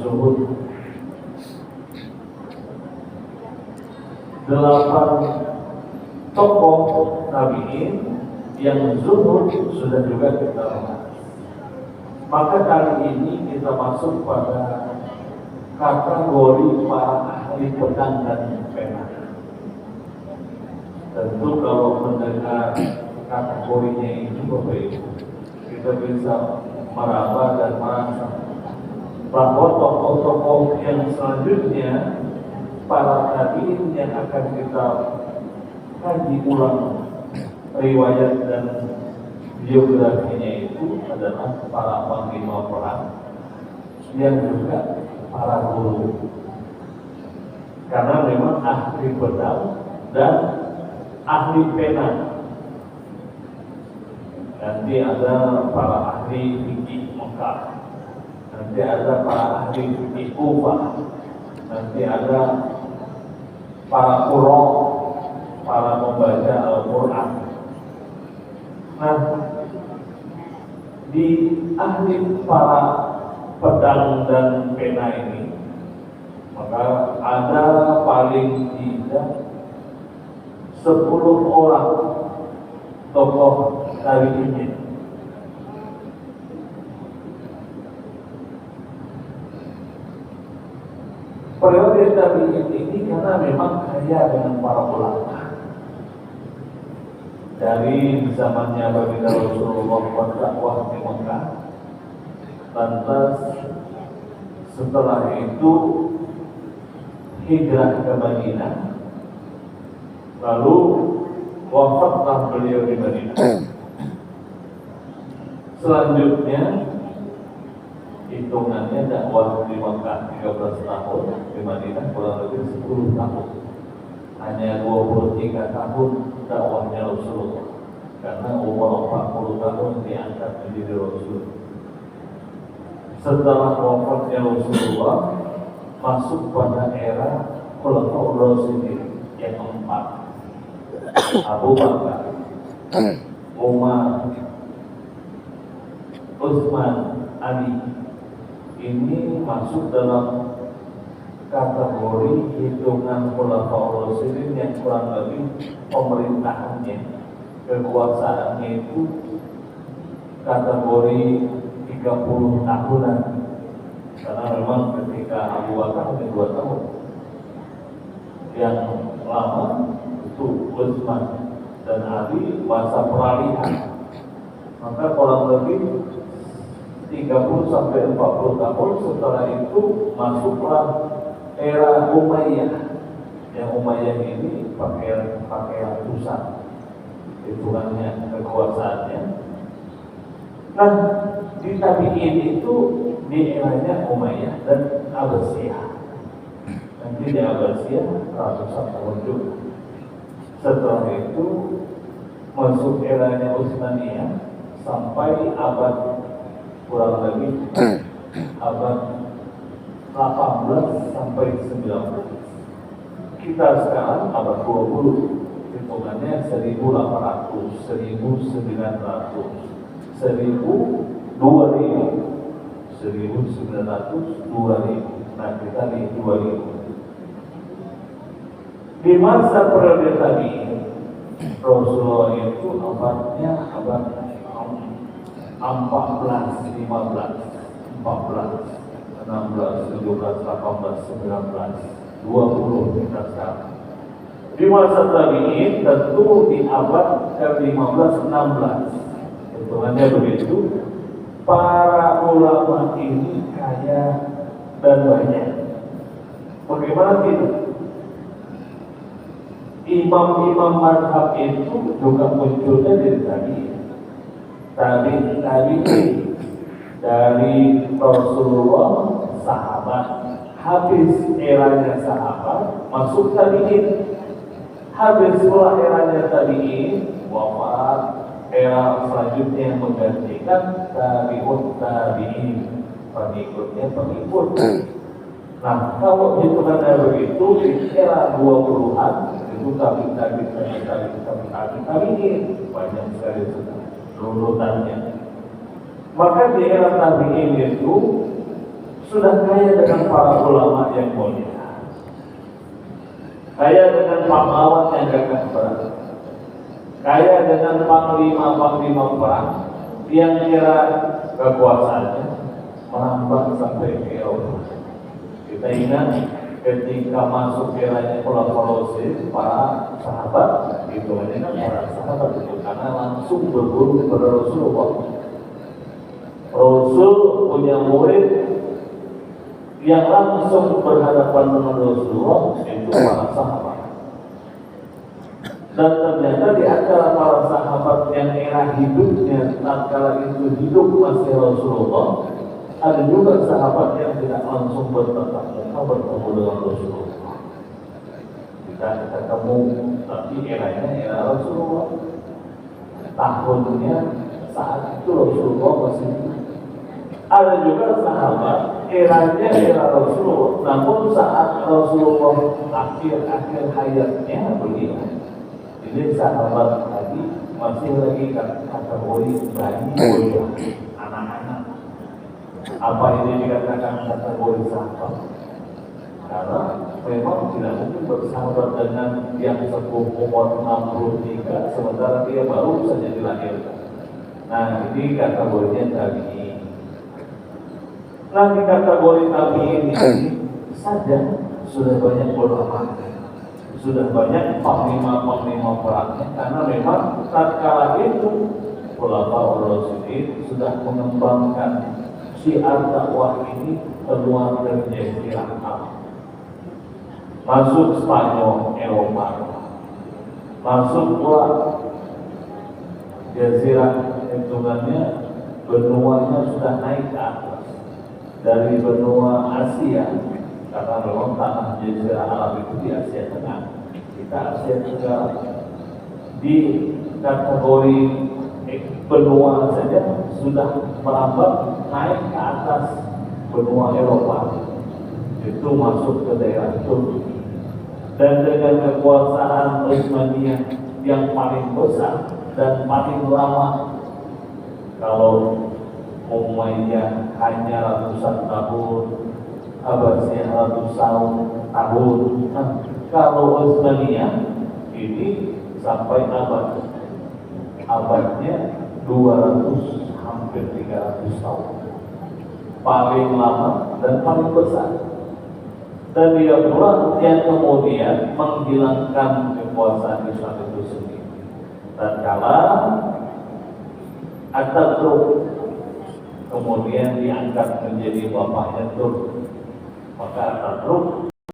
zuhud. 8 tokoh tabi'in yang zuhud sudah juga kita bahas. Maka kali ini kita masuk pada kategori para ahli pedang dan pena. Tentu kalau mendengar kategorinya itu Bapak Ibu, kita bisa meraba dan merasa bahwa tokoh-tokoh yang selanjutnya para tabi'in yang akan kita kaji ulang riwayat dan biografinya itu adalah para panglima perang yang juga para guru, karena memang ahli pedang dan ahli pena. Nanti ada para ahli fikih Mekah, nanti ada para ahli fikih Kufah, nanti ada para qurra, para membaca Al-Quran. Nah, di ahli para pedang dan pena ini, maka ada paling tidak 10 orang tokoh tabi'in. Periode tabi'in ini karena memang kaya dengan para ulama. Dari zamannya baginda Rasulullah berdakwah di Mekah, lantas setelah itu hijrah ke Madinah, lalu wafatlah beliau di Madinah. Selanjutnya hitungannya dakwah di Mekah 13 tahun, di Madinah kurang lebih 10 tahun. Hanya 23 tahun dakwahnya Rasulullah, karena umur 40 tahun diangkat menjadi Rasul. Setelah wafatnya Rasulullah, masuk pada era Khulafaur Rasyidin yang keempat, Abu Bakar, Umar, Utsman, Ali. Ini masuk dalam kategori hitungan Khulafaur Rasyidin yang kurang lebih pemerintahannya, kekuasaannya itu kategori 30 tahunan. Karena memang ketika Abu Bakar hanya 2 tahun, yang lama itu Utsman dan Ali masa peralihan. Maka kurang lebih 30 sampai 40 tahun. Setelah itu masuklah era Umayyah. Yang Umayyah ini pakai ratusan hitungannya kekuasaannya. Nah, di tabi'in itu di eranya Umayyah dan Abbasiyah. Nanti di Abbasiyah ratusan tahun juga. Setelah itu masuk eranya Utsmaniyah sampai abad kurang lebih abad 18 sampai 19. Kita sekarang abad 20, hitungannya 1800, 1900, 2000, 1900, 2000. Nah, kita di 2000. Di masa periode tadi, Rasulullah itu abadnya abad 14, 15, 14, 16, 17, 18, 19, 20 kita sekarang. Di masa tabi'in tentu di abad ke-15, 16. Hitungannya begitu. Para ulama ini kaya dan banyak. Bagaimana tidak? Imam-imam mazhab itu juga munculnya dari tabi'in dari Rasulullah, sahabat, habis eranya sahabat, masuk tabi'in. Habis pula eranya tabi'in, wafat, era selanjutnya yang menggantikan tabi'in, pengikut. Nah, kalau hitungannya begitu, di era 20-an itu tabi'in, banyak sekali runutannya. Maka di era tabi'in itu sudah kaya dengan para ulama yang mulia, kaya dengan pahlawan yang gagah berani, kaya dengan panglima-panglima perang yang kira kekuasaannya merambah sampai ke Eropa. Kita ingat ketika masuk kiranya Pulau Colosseum, para sahabat itu kan para sahabat itu karena langsung berburu kepada Rasulullah. Rasul punya murid yang langsung berhadapan dengan Rasulullah itu para sahabat. Dan ternyata di antara para sahabat yang era hidupnya tatkala itu hidup masih Rasulullah, ada juga sahabat yang tidak langsung bertatap muka bertemu dengan Rasulullah. Kita ketemu, tapi eranya era Rasulullah. Tahunnya saat itu Rasulullah masih hidup. Ada juga sahabat eranya era Rasulullah, namun saat Rasulullah akhir hayatnya beliau. Jadi sahabat tadi masih lagi kategori bayi, anak-anak. Apa ini dikatakan kategori sahabat? Karena memang tidak mungkin bersahabat dengan yang sepuh umur 63 sementara dia baru saja dilahirkan. Nah, ini kategorinya tabi'in. Nah, di kategori tabi'in ini saja sudah banyak ulama, sudah banyak panglima-panglima perangnya, karena memang tatkala itu ulama Rasulullah sudah mengembangkan syiar dakwah ini keluar dari Jazirah Arab, masuk Spanyol, Eropa, masuk pula Jazirah, hitungannya benuanya sudah naik ke atas dari benua Asia, karena memang tanah Jazirah Arab itu di Asia Tengah, kita Asia Tenggara. Di kategori benua saja sudah merambat naik ke atas benua Eropa, itu masuk ke daerah Turki. Dan dengan kekuasaan Utsmaniyah yang paling besar dan paling lama, kalau Umayyah hanya ratusan tahun, Abbasiyah ratusan tahun, kalau Utsmaniyah ini sampai abadnya 200, hampir 300 tahun, paling lama dan paling besar. Dan dia pula yang kemudian menghilangkan kekuasaan Islam itu sendiri. Dan kala Atatürk kemudian diangkat menjadi bapaknya Turk, maka Atatürk